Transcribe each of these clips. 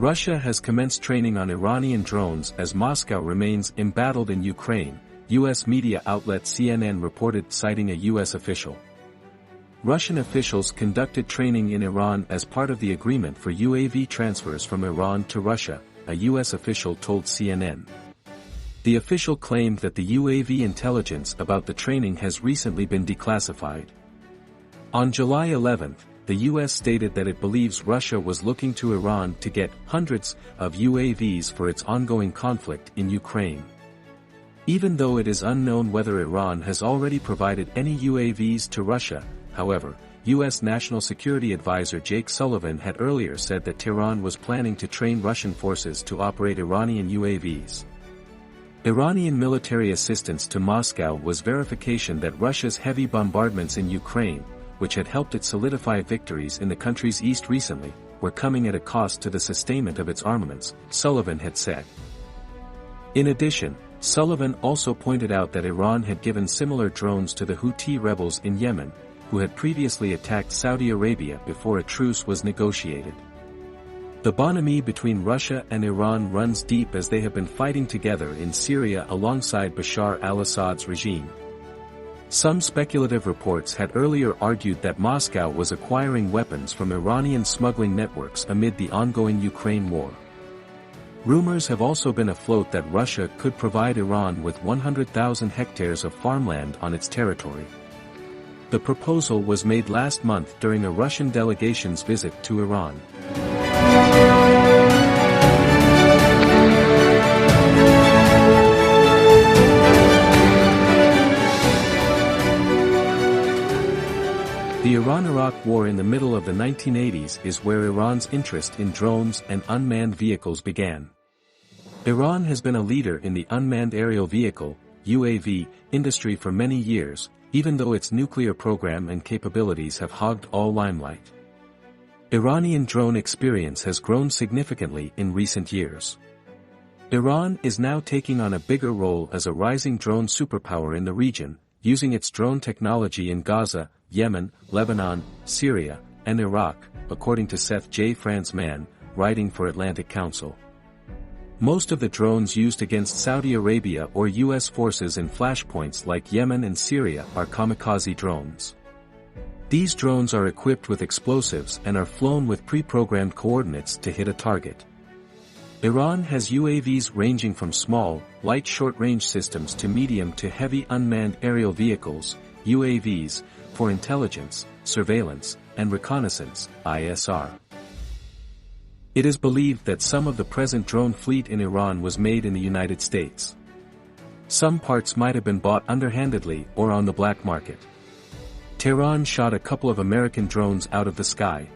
Russia has commenced training on Iranian drones as Moscow remains embattled in Ukraine, U.S. media outlet CNN reported, citing a U.S. official. Russian officials conducted training in Iran as part of the agreement for UAV transfers from Iran to Russia, a U.S. official told CNN. The official claimed that the UAV intelligence about the training has recently been declassified. On July 11, the U.S. stated that it believes Russia was looking to Iran to get hundreds of UAVs for its ongoing conflict in Ukraine. Even though it is unknown whether Iran has already provided any UAVs to Russia, however, U.S. National Security Advisor Jake Sullivan had earlier said that Tehran was planning to train Russian forces to operate Iranian UAVs. Iranian military assistance to Moscow was verification that Russia's heavy bombardments in Ukraine, which had helped it solidify victories in the country's east recently, were coming at a cost to the sustainment of its armaments, Sullivan had said. In addition, Sullivan also pointed out that Iran had given similar drones to the Houthi rebels in Yemen, who had previously attacked Saudi Arabia before a truce was negotiated. The bonhomie between Russia and Iran runs deep as they have been fighting together in Syria alongside Bashar al-Assad's regime. Some speculative reports had earlier argued that Moscow was acquiring weapons from Iranian smuggling networks amid the ongoing Ukraine war. Rumors have also been afloat that Russia could provide Iran with 100,000 hectares of farmland on its territory. The proposal was made last month during a Russian delegation's visit to Iran. The Iran-Iraq War in the middle of the 1980s is where Iran's interest in drones and unmanned vehicles began. Iran has been a leader in the unmanned aerial vehicle, UAV, industry for many years, even though its nuclear program and capabilities have hogged all limelight. Iranian drone experience has grown significantly in recent years. Iran is now taking on a bigger role as a rising drone superpower in the region, using its drone technology in Gaza, Yemen, Lebanon, Syria, and Iraq, according to Seth J. Franzman, writing for Atlantic Council. Most of the drones used against Saudi Arabia or U.S. forces in flashpoints like Yemen and Syria are kamikaze drones. These drones are equipped with explosives and are flown with pre-programmed coordinates to hit a target. Iran has UAVs ranging from small, light short-range systems to medium to heavy unmanned aerial vehicles, UAVs, for intelligence, surveillance, and reconnaissance, ISR. It is believed that some of the present drone fleet in Iran was made in the United States. Some parts might have been bought underhandedly or on the black market. Tehran shot a couple of American drones out of the sky.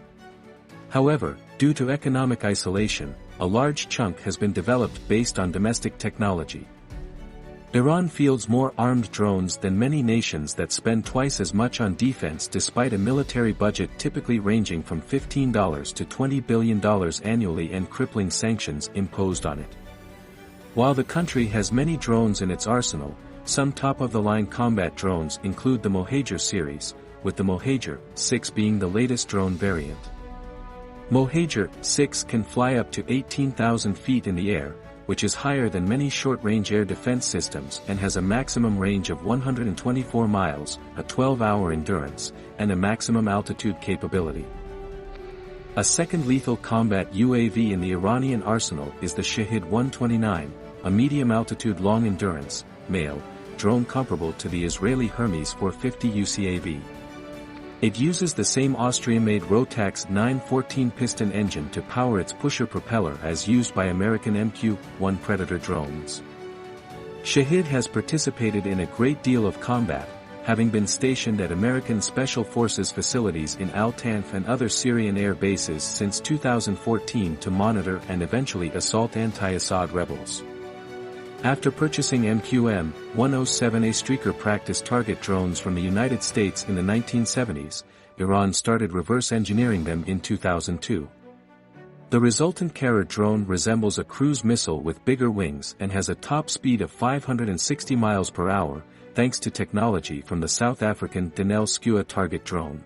However, due to economic isolation, a large chunk has been developed based on domestic technology. Iran fields more armed drones than many nations that spend twice as much on defense despite a military budget typically ranging from $15 to $20 billion annually and crippling sanctions imposed on it. While the country has many drones in its arsenal, some top-of-the-line combat drones include the Mohajer series, with the Mohajer 6 being the latest drone variant. Mohajer 6 can fly up to 18,000 feet in the air, which is higher than many short-range air defense systems and has a maximum range of 124 miles, a 12-hour endurance, and a maximum altitude capability. A second lethal combat UAV in the Iranian arsenal is the Shahid 129, a medium-altitude long-endurance, male, drone comparable to the Israeli Hermes 450 UCAV. It uses the same Austrian-made Rotax 914 piston engine to power its pusher propeller as used by American MQ-1 Predator drones. Shahid has participated in a great deal of combat, having been stationed at American Special Forces facilities in Al-Tanf and other Syrian air bases since 2014 to monitor and eventually assault anti-Assad rebels. After purchasing MQM-107A Streaker practice target drones from the United States in the 1970s, Iran started reverse engineering them in 2002. The resultant Kara drone resembles a cruise missile with bigger wings and has a top speed of 560 miles per hour, thanks to technology from the South African Denel Skua target drone.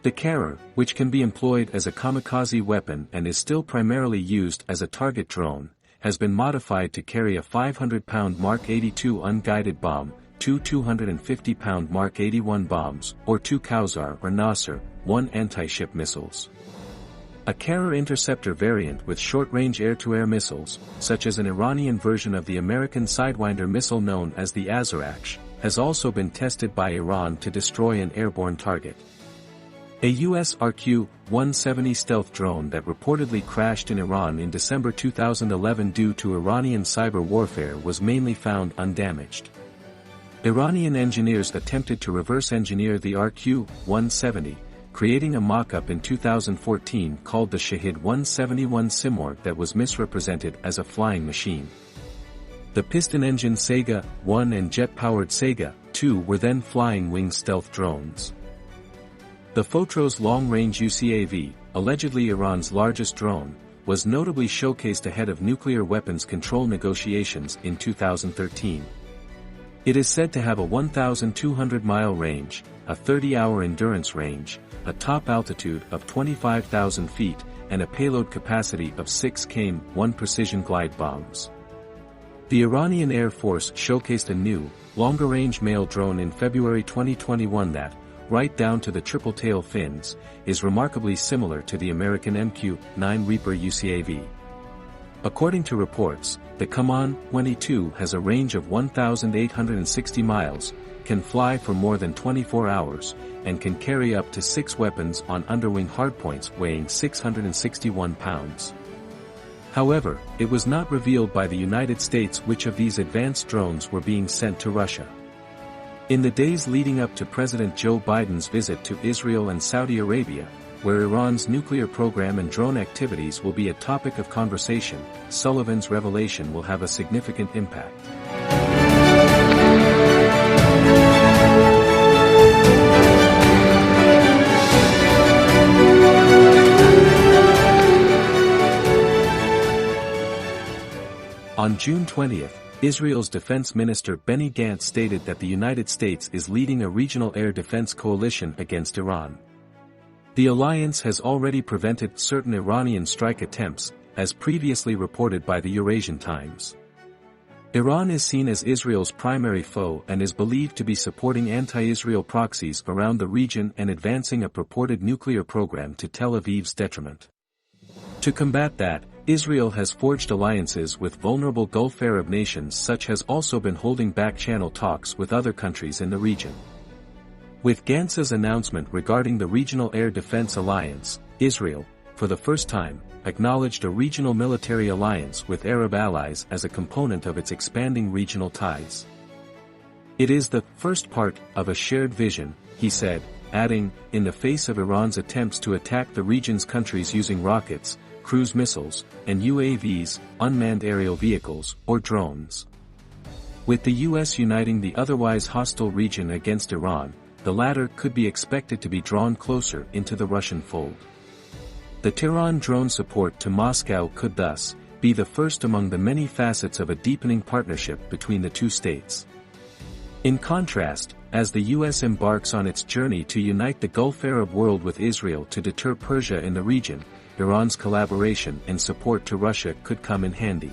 The carrier, which can be employed as a kamikaze weapon and is still primarily used as a target drone, has been modified to carry a 500-pound Mark 82 unguided bomb, two 250-pound Mark 81 bombs, or two Kausar or Nasser, 1 anti-ship missiles. A carrier interceptor variant with short-range air-to-air missiles, such as an Iranian version of the American Sidewinder missile known as the Azarakh, has also been tested by Iran to destroy an airborne target. A U.S. RQ-170 stealth drone that reportedly crashed in Iran in December 2011 due to Iranian cyber warfare was mainly found undamaged. Iranian engineers attempted to reverse engineer the RQ-170, creating a mock-up in 2014 called the Shahid 171 Simorgh that was misrepresented as a flying machine. The piston-engine Sega-1 and jet-powered Sega-2 were then flying wing stealth drones. The Fotros long-range UCAV, allegedly Iran's largest drone, was notably showcased ahead of nuclear weapons control negotiations in 2013. It is said to have a 1,200-mile range, a 30-hour endurance range, a top altitude of 25,000 feet, and a payload capacity of 6 km/1 precision glide bombs. The Iranian Air Force showcased a new, longer-range male drone in February 2021 that, right down to the triple-tail fins, is remarkably similar to the American MQ-9 Reaper UCAV. According to reports, the Kaman-22 has a range of 1,860 miles, can fly for more than 24 hours, and can carry up to 6 weapons on underwing hardpoints weighing 661 pounds. However, it was not revealed by the United States which of these advanced drones were being sent to Russia. In the days leading up to President Joe Biden's visit to Israel and Saudi Arabia, where Iran's nuclear program and drone activities will be a topic of conversation, Sullivan's revelation will have a significant impact. On June 20, Israel's defense minister Benny Gantz stated that the United States is leading a regional air defense coalition against Iran. The alliance has already prevented certain Iranian strike attempts, as previously reported by the Eurasian Times. Iran is seen as Israel's primary foe and is believed to be supporting anti-Israel proxies around the region and advancing a purported nuclear program to Tel Aviv's detriment. To combat that, Israel has forged alliances with vulnerable Gulf Arab nations such as also been holding back-channel talks with other countries in the region. With Gantz's announcement regarding the Regional Air Defense Alliance, Israel, for the first time, acknowledged a regional military alliance with Arab allies as a component of its expanding regional ties. It is the first part of a shared vision, he said, adding, in the face of Iran's attempts to attack the region's countries using rockets, cruise missiles, and UAVs, unmanned aerial vehicles, or drones. With the U.S. uniting the otherwise hostile region against Iran, the latter could be expected to be drawn closer into the Russian fold. The Tehran drone support to Moscow could thus be the first among the many facets of a deepening partnership between the two states. In contrast, as the U.S. embarks on its journey to unite the Gulf Arab world with Israel to deter Persia in the region, Iran's collaboration and support to Russia could come in handy.